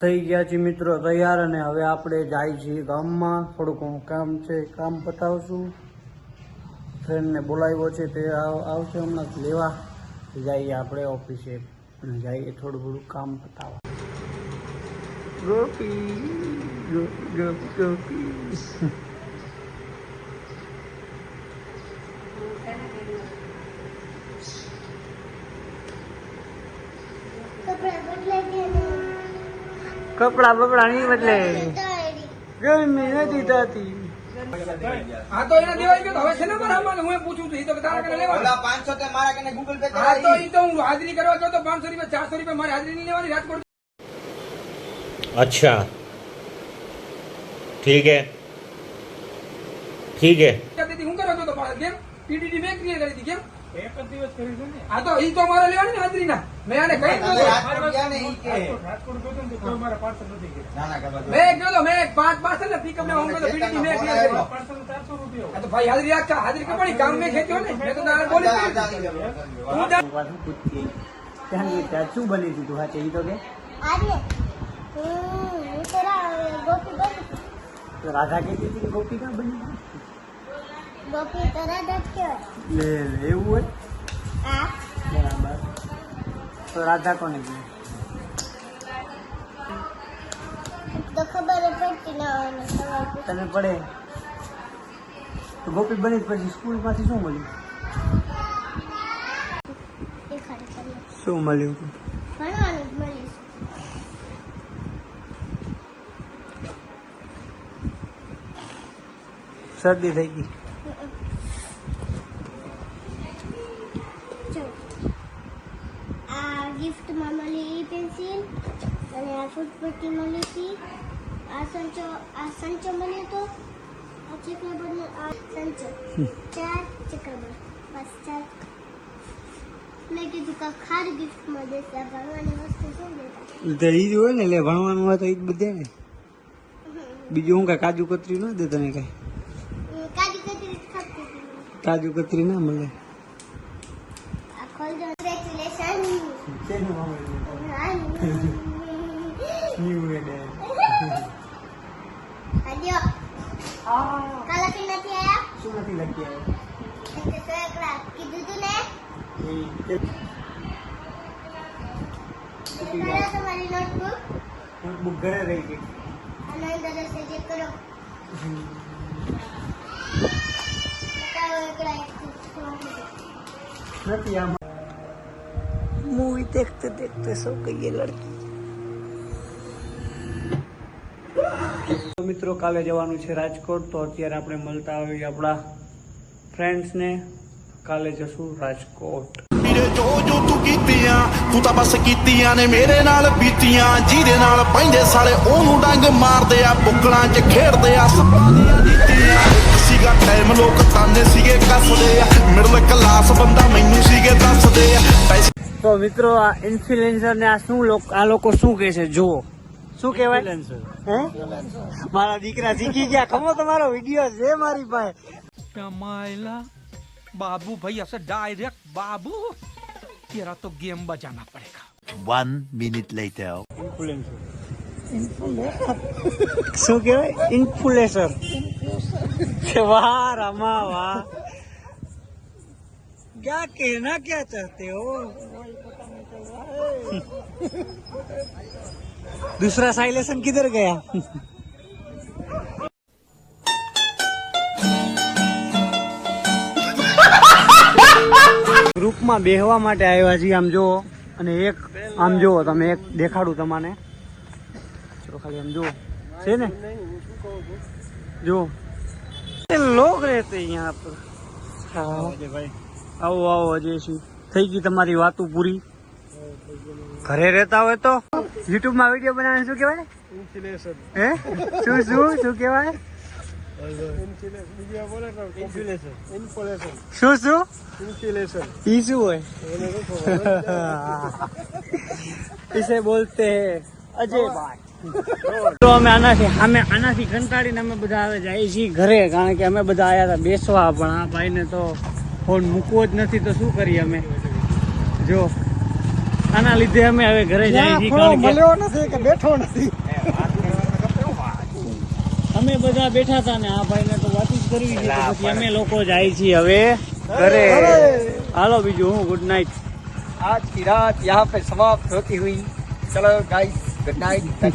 થઈ ગયા છે મિત્રો તૈયાર અને હવે આપણે જાય છીએ ગામમાં થોડું ઘણું કામ છે કામ પતાવશું ફ્રેન્ડને બોલાવ્યો છે તે આવશે હમણાં લેવા જઈએ આપણે ઓફિસે અને જઈએ થોડું થોડું કામ પતાવવા ગોપી ગોપી ગોપી કપડા બપડા નહીં બદલે ગરમી નથી થતી હા તો એને દેવાઈ ગયો હવે છે ને મારા હું પૂછું છું એ તો તારા કને લેવા 500 તે મારા કને ગૂગલ પે હા તો ઈ તો હું હાજરી કરવા ગયો તો 500 રૂપિયા 400 રૂપિયા મારી હાજરી નહીં લેવાની રાજકોટ अच्छा ठीक है ठीक है દીદી હું કરવા ગયો તો કેમ પીડીડી મેં ક્લિયર કરી હતી કેમ એક જ દિવસ કરી છે ને આ તો ઈ તો મારે લેવાની ને હાજરી ના મેં આને કહી દીધું રાજકોટ ગયા ને ઈ કે રાજકોટ ગયો તો કોઈ મારા પાર્સલ નથી કે ના ના ખબર મેં ગયો તો મેં 5 પાર્સલ ને પિકઅપ ને હું તો પીડીડી મેં ક્લિયર કરી પાર્સલ 400 રૂપિયા આ તો ભાઈ હાજરી રાખા હાજરી કપડી કામ મેં ખેંચ્યો ને મેં તો તારે બોલી પાછું પૂછીએ ત્યાં શું બની દીધું હા એ તો કે તો રાધા કહેતી હતી કે ગોપી ક્યાં બની ગોપી તો રાધા જ કહેવાય. લે એવું હોય આ બરાબર તો રાધા કોને કહે તો ખબર જ પડતી ન હોય ને સવાલ પૂછે. તને પડે તો ગોપી બની પછી સ્કૂલમાંથી શું મળ્યું દેખાડે તમને. શું મળ્યું ભણવાનું જ મળીશ. શરદી થઈ ગઈ જો આ ગિફ્ટમાં મળી પેન્સિલ અને આ ફૂટપટ્ટી મળી હતી આ સંચો મળ્યો હતો આ ચક્રબંધ આ સંચો 4 ચક્રબંધ બસ 4 મેં કીધું કે ખાર ગિફ્ટમાં દેશે આ ભણવાની વસ્તુ શું દેતા તો ઈ જ હોય ને એટલે ભણવાનું હોય તો ઈ જ બધે ને બીજું હું કઈ કાજુ કતરી ન દે તને કઈ કાજુ કતરી જ ખાતી હતી. કાજુ કતરી ના મળે આ ખોલજો કોંગ્રેચ્યુલેશન હજો કાલા કે નથી આયા શું નથી લખી એટલે તો એકલા કીધું તું ને કયો તમારી નોટબુક બુક ઘરે રહી ગઈ આનો અંદર હશે ચેક કરો બતાવો એકલા નથી આમ मूवी देखते देखते सो गई ये लड़की તો મિત્રો કાલે જવાનું છે રાજકોટ તો અત્યારે આપણે મળતા આવીએ આપણા ફ્રેન્ડ્સને કાલે જશું રાજકોટ ਵੀਰੇ ਜੋ ਜੋ ਤੂੰ ਕੀਤੀਆਂ ਤੂੰ ਤਾਂ ਬਸ ਕੀਤੀਆਂ ਨੇ ਮੇਰੇ ਨਾਲ ਬੀਤੀਆਂ ਜਿਹਦੇ ਨਾਲ ਪੈਂਦੇ ਸਾਲੇ ਉਹਨੂੰ ਡੰਗ ਮਾਰਦੇ ਆ ਬੁੱਕਲਾਂ 'ਚ ਖੇਡਦੇ ਆ ਸੱਪਾਂ ਦੀਆਂ ਜੀਤੀਆਂ ਸੀਗਾ ਟਾਈਮ ਲੋਕ ਤਾਨੇ ਸੀਗੇ ਕੱਸਦੇ ਆ ਮਿਡਲ ਕਲਾਸ ਬੰਦਾ ਮੈਨੂੰ ਸੀਗੇ ਦੱਸਦੇ ਆ ਪੈਸੇ તો મિત્રો આ ઇન્ફ્લુએન્સર ને આ શું આ લોકો શું કહે છે જો શું કહેવાય હે મારા દીકરા શીખી ગયા ખમો તમારો વિડીયો છે મારી પાસે मायला बाबू भैया से डायरेक्ट बाबू तेरा तो गेम बजाना पड़ेगा 1 minute later શું કહેવાય ઇન્ફ્લુએન્સર વાહ રામા વાહ क्या कहना क्या चाहते हो दूसरा साइलेशन किधर गया ગ્રુપમાં બેહવા માટે આવ્યા છીએ આમ જુઓ અને એક આમ જુઓ તમે એક દેખાડું તમને ચલો ખાલી આમ જુઓ છે ને જો લોગ રહેતે यहाँ पर हाँ भाई આવો આવો અજયસિંહ થઈ ગઈ તમારી વાતો પૂરી ઘરે રહેતા હોય તો યુટ્યુબ માં વિડીયો બનાવવાનું શું કહેવાય હે શું શું શું કહેવાય શું શું ઈ શું હોય इसे बोलते हैं अजय भाई તો અમે આનાથી કંટાળીને અમે બધા આવે જાય છીએ ઘરે કારણ કે અમે બધા આવ્યા હતા બેસવા પણ આ ભાઈને તો ફોન મૂકવો જ નથી તો શું કરીએ અમે જો આના લીધે અમે હવે ઘરે જઈએ છીએ કારણ કે નથી કે બેઠો નથી અમે બધા બેઠા હતા ને આ ભાઈને તો વાત જ કરવી છે તો પછી અમે લોકો જાય છીએ હવે ઘરે હાલો બીજું હું ગુડ નાઇટ आज की रात यहाँ पे समाप्त होती हुई चलो गाइस गुड नाइट